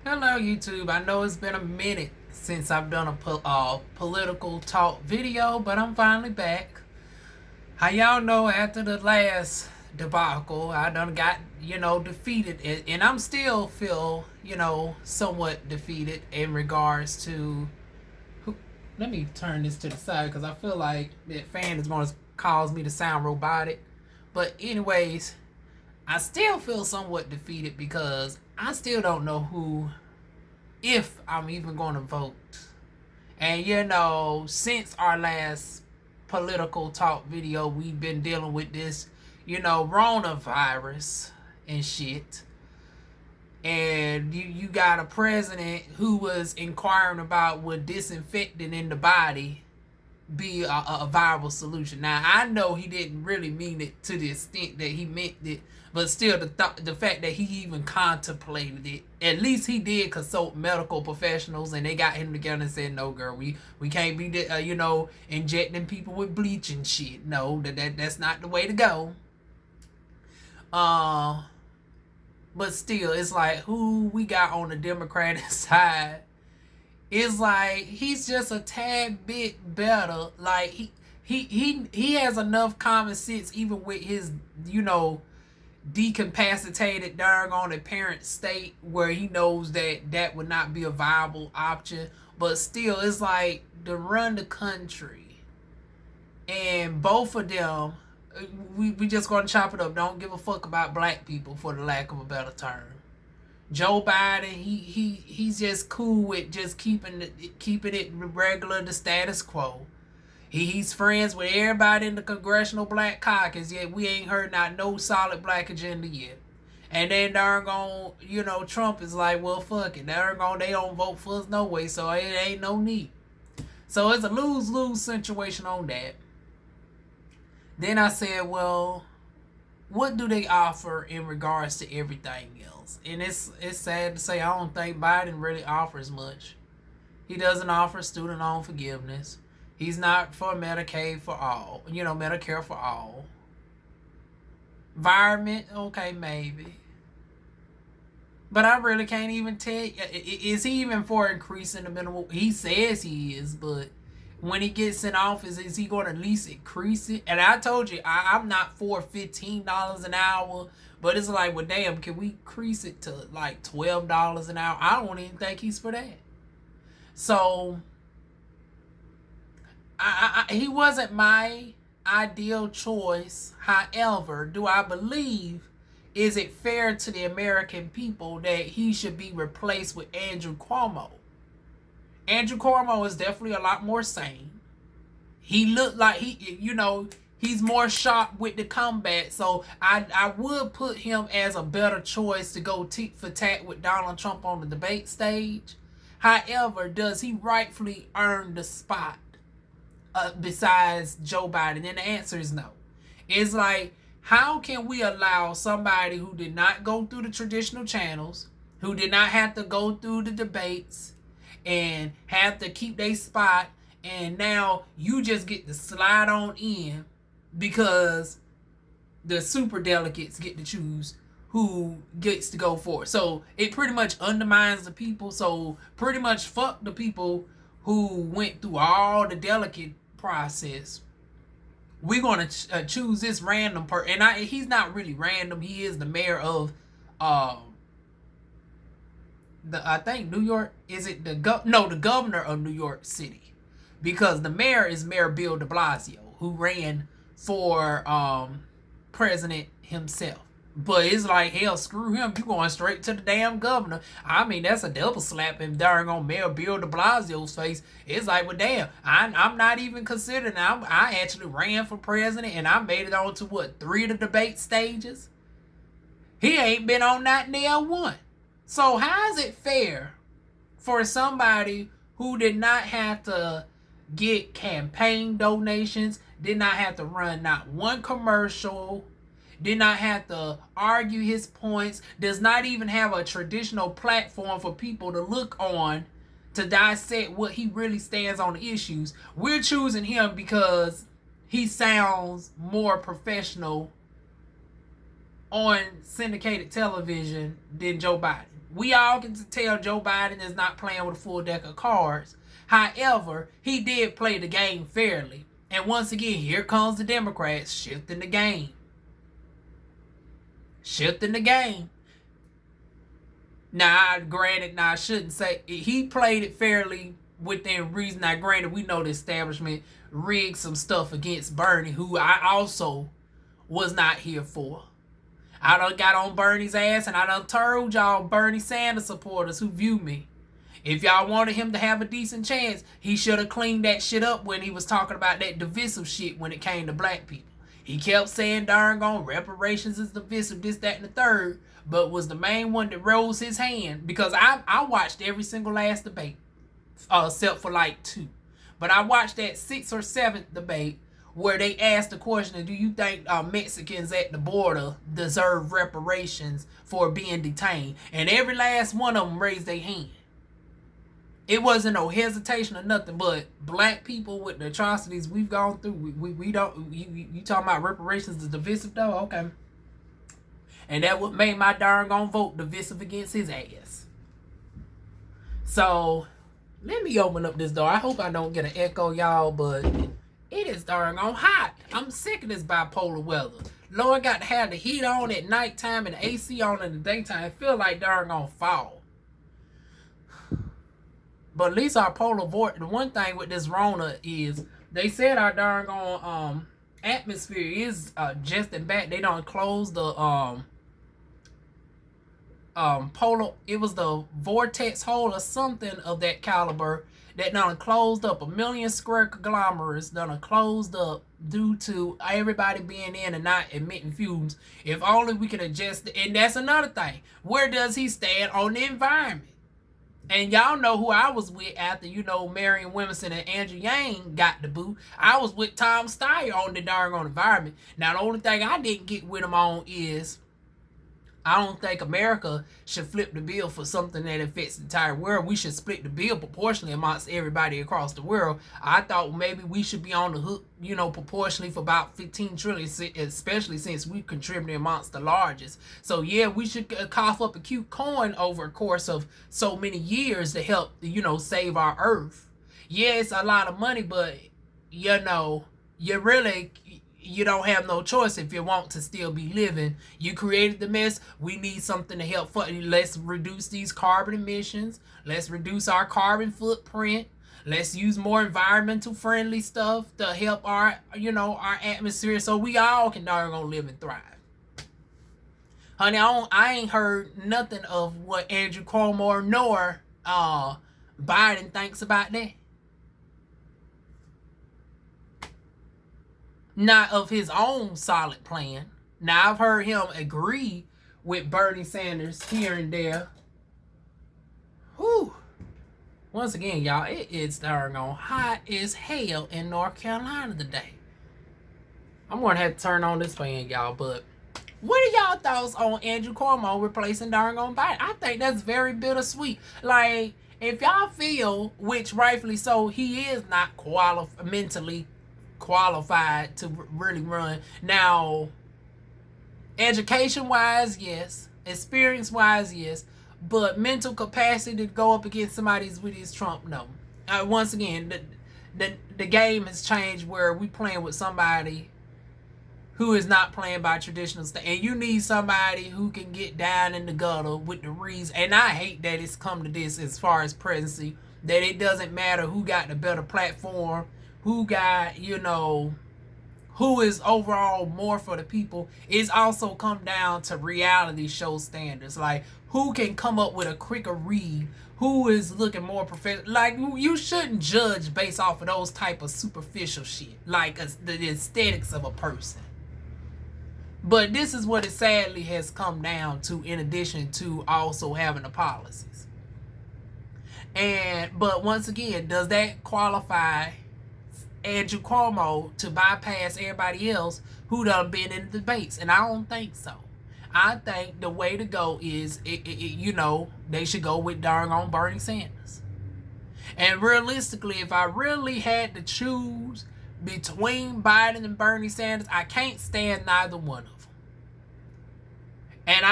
Hello YouTube. I know it's been a minute since I've done a political talk video, but I'm finally back. How y'all know, after the last debacle, I done got, defeated, and I'm still feel, somewhat defeated in regards to who. Let me turn this to the side because I feel like that fan is going to cause me to sound robotic. But anyways, I still feel somewhat defeated because I still don't know who, if I'm even going to vote. And since our last political talk video, we've been dealing with this, coronavirus and shit. And you got a president who was inquiring about would disinfecting in the body be a viable solution. Now I know he didn't really mean it to the extent that he meant it, but still the fact that he even contemplated it, at least he did consult medical professionals, and they got him together and said, "No, girl, we can't be injecting people with bleach and shit. No, that's not the way to go." Uh, but still, it's like who we got on the Democratic side. It's like he's just a tad bit better. Like he has enough common sense, even with his decapacitated darn on apparent state, where he knows that would not be a viable option. But still, it's like to run the country, and both of them, we just gonna chop it up. Don't give a fuck about black people, for the lack of a better term. Joe Biden, he's just cool with just keeping it regular, the status quo. He's friends with everybody in the Congressional Black Caucus, yet we ain't heard not no solid black agenda yet. And then darn gone, Trump is like, well, fuck it. Darn gone, they don't vote for us no way, so it ain't no need. So it's a lose-lose situation on that. Then I said, well, what do they offer in regards to everything else? And it's sad to say, I don't think Biden really offers much. He doesn't offer student loan forgiveness. He's not for Medicaid for all, Medicare for all. Environment, okay, maybe. But I really can't even tell you, is he even for increasing the minimum? He says he is, but when he gets in office, is he going to at least increase it? And I told you, I'm not for $15 an hour, but it's like, well, damn, can we increase it to like $12 an hour? I don't even think he's for that. So, he wasn't my ideal choice. However, do I believe, is it fair to the American people that he should be replaced with Andrew Cuomo? Andrew Caumo is definitely a lot more sane. He looked like he's more sharp with the combat. So I would put him as a better choice to go tit for tat with Donald Trump on the debate stage. However, does he rightfully earn the spot besides Joe Biden? And the answer is no. It's like, how can we allow somebody who did not go through the traditional channels, who did not have to go through the debates, and have to keep their spot, and now you just get to slide on in because the super delegates get to choose who gets to go for it? So it pretty much undermines the people. So pretty much fuck the people who went through all the delegate process. We're gonna choose this random person, and he's not really random. He is the mayor of I think New York, is it the governor of New York City, because the mayor is Mayor Bill de Blasio, who ran for president himself. But it's like, hell, screw him. You going straight to the damn governor. I mean, that's a double slap in darn on Mayor Bill de Blasio's face. It's like, well, damn, I'm not even considering. I actually ran for president, and I made it on to what, 3 of the debate stages. He ain't been on not near one. So how is it fair for somebody who did not have to get campaign donations, did not have to run not one commercial, did not have to argue his points, does not even have a traditional platform for people to look on to dissect what he really stands on the issues? We're choosing him because he sounds more professional on syndicated television than Joe Biden. We all can tell Joe Biden is not playing with a full deck of cards. However, he did play the game fairly. And once again, here comes the Democrats shifting the game. Shifting the game. Now, granted, I shouldn't say he played it fairly within reason. Now, granted, we know the establishment rigged some stuff against Bernie, who I also was not here for. I done got on Bernie's ass, and I done told y'all Bernie Sanders supporters who view me. If y'all wanted him to have a decent chance, he should have cleaned that shit up when he was talking about that divisive shit when it came to black people. He kept saying darn on reparations is divisive, this, that, and the third, but was the main one that rose his hand, because I watched every single last debate, except for like 2. But I watched that 6th or 7th debate where they asked the question, do you think Mexicans at the border deserve reparations for being detained? And every last one of them raised their hand. It wasn't no hesitation or nothing, but black people with the atrocities we've gone through, we don't, you talking about reparations is divisive though? Okay. And that what made my darn gone vote divisive against his ass. So, let me open up this door. I hope I don't get an echo, y'all, but it is darn on hot. I'm sick of this bipolar weather. Lord got to have the heat on at nighttime and the AC on in the daytime. It feel like darn on fall. But at least our polar vortex, the one thing with this Rona is, they said our darn on atmosphere is just in back. They don't close the polar, it was the vortex hole or something of that caliber that done closed up. 1 million square conglomerates done closed up due to everybody being in and not emitting fumes. If only we could adjust, and that's another thing. Where does he stand on the environment? And y'all know who I was with after, Marion Williamson and Andrew Yang got the boot. I was with Tom Steyer on the darn on environment. Now, the only thing I didn't get with him on is, I don't think America should flip the bill for something that affects the entire world. We should split the bill proportionally amongst everybody across the world. I thought maybe we should be on the hook, proportionally for about 15 trillion, especially since we contribute amongst the largest. So yeah, we should cough up a cute coin over a course of so many years to help, save our earth. Yeah, it's a lot of money, but you don't have no choice if you want to still be living. You created the mess. We need something to help. Let's reduce these carbon emissions. Let's reduce our carbon footprint. Let's use more environmental friendly stuff to help our, our atmosphere, so we all can darn gonna live and thrive. Honey, I ain't heard nothing of what Andrew Caumo nor Biden thinks about that. Not of his own solid plan. Now, I've heard him agree with Bernie Sanders here and there. Whew. Once again, y'all, it is darn on hot as hell in North Carolina today. I'm going to have to turn on this fan, y'all, but what are y'all thoughts on Andrew Caumo replacing darn on Biden? I think that's very bittersweet. Like, if y'all feel, which rightfully so, he is not mentally qualified to really run. Now, education wise, yes. Experience wise, yes. But mental capacity to go up against somebody with his Trump, no. Once again, the game has changed where we playing with somebody who is not playing by traditional stuff. And you need somebody who can get down in the gutter with the reason. And I hate that it's come to this as far as presidency, that it doesn't matter who got the better platform, who got, who is overall more for the people. It's also come down to reality show standards. Like, who can come up with a quicker read, who is looking more professional. Like, you shouldn't judge based off of those type of superficial shit, like the aesthetics of a person. But this is what it sadly has come down to, in addition to also having the policies. But once again, does that qualify Andrew Caumo to bypass everybody else who done been in the debates? And I don't think so. I think the way to go is, they should go with darn on Bernie Sanders. And realistically, if I really had to choose between Biden and Bernie Sanders, I can't stand neither one of them. And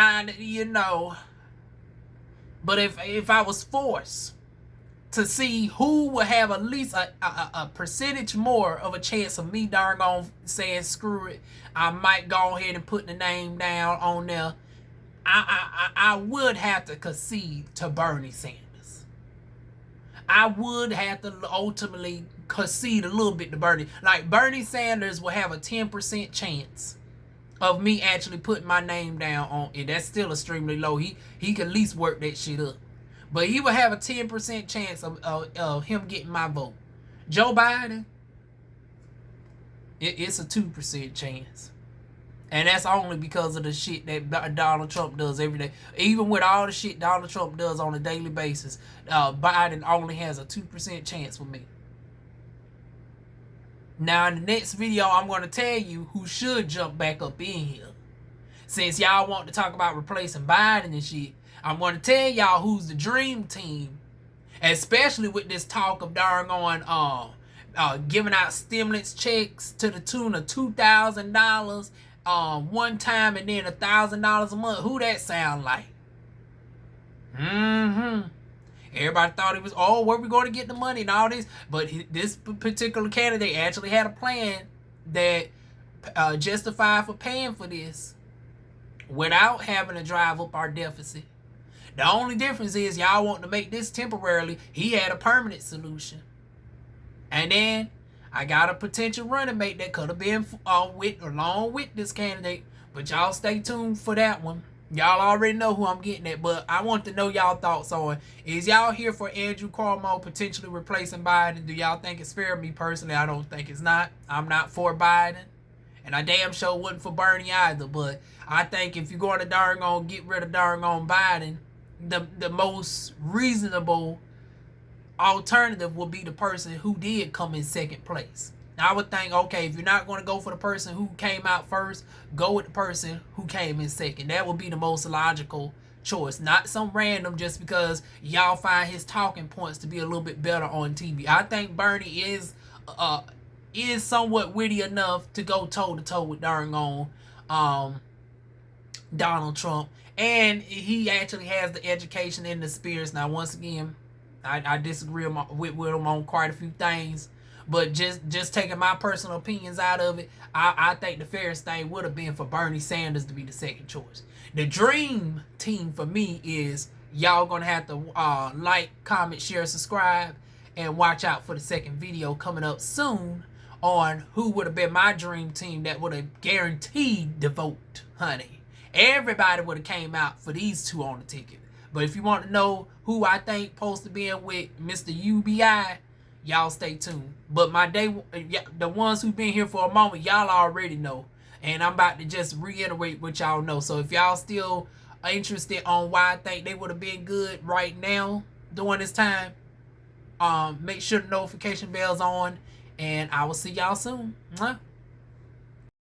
but if I was forced to see who would have at least a percentage more of a chance of me darn on saying screw it, I might go ahead and put the name down on there. I would have to concede to Bernie Sanders. I would have to ultimately concede a little bit to Bernie. Like, Bernie Sanders will have a 10% chance of me actually putting my name down on it. That's still extremely low. He can at least work that shit up. But he will have a 10% chance of him getting my vote. Joe Biden, it's a 2% chance. And that's only because of the shit that Donald Trump does every day. Even with all the shit Donald Trump does on a daily basis, Biden only has a 2% chance with me. Now, in the next video, I'm going to tell you who should jump back up in here. Since y'all want to talk about replacing Biden and shit, I'm going to tell y'all who's the dream team. Especially with this talk of darn on giving out stimulus checks to the tune of $2,000 one time and then $1,000 a month. Who that sound like? Everybody thought it was, oh, where we going to get the money and all this. But this particular candidate actually had a plan that justified for paying for this without having to drive up our deficit. The only difference is y'all want to make this temporarily. He had a permanent solution. And then I got a potential running mate that could have been along with this candidate. But y'all stay tuned for that one. Y'all already know who I'm getting at, but I want to know y'all thoughts on, is y'all here for Andrew Caumo potentially replacing Biden? Do y'all think it's fair? Me personally, I don't think it's not. I'm not for Biden, and I damn sure wasn't for Bernie either. But I think if you're going to darn on get rid of darn on Biden, the most reasonable alternative would be the person who did come in second place. I would think, okay, if you're not going to go for the person who came out first, go with the person who came in second. That would be the most logical choice. Not some random just because y'all find his talking points to be a little bit better on TV. I think Bernie is somewhat witty enough to go toe-to-toe with darn on Donald Trump. And he actually has the education and the spirits. Now, once again, I disagree with him on quite a few things. But just taking my personal opinions out of it, I think the fairest thing would have been for Bernie Sanders to be the second choice. The dream team for me is y'all going to have to like, comment, share, subscribe, and watch out for the second video coming up soon on who would have been my dream team that would have guaranteed the vote, honey. Everybody would have came out for these two on the ticket. But if you want to know who I think supposed to be in with Mr. UBI, y'all stay tuned. But the ones who've been here for a moment, y'all already know. And I'm about to just reiterate what y'all know. So if y'all still interested on why I think they would have been good right now during this time, make sure the notification bell's on. And I will see y'all soon.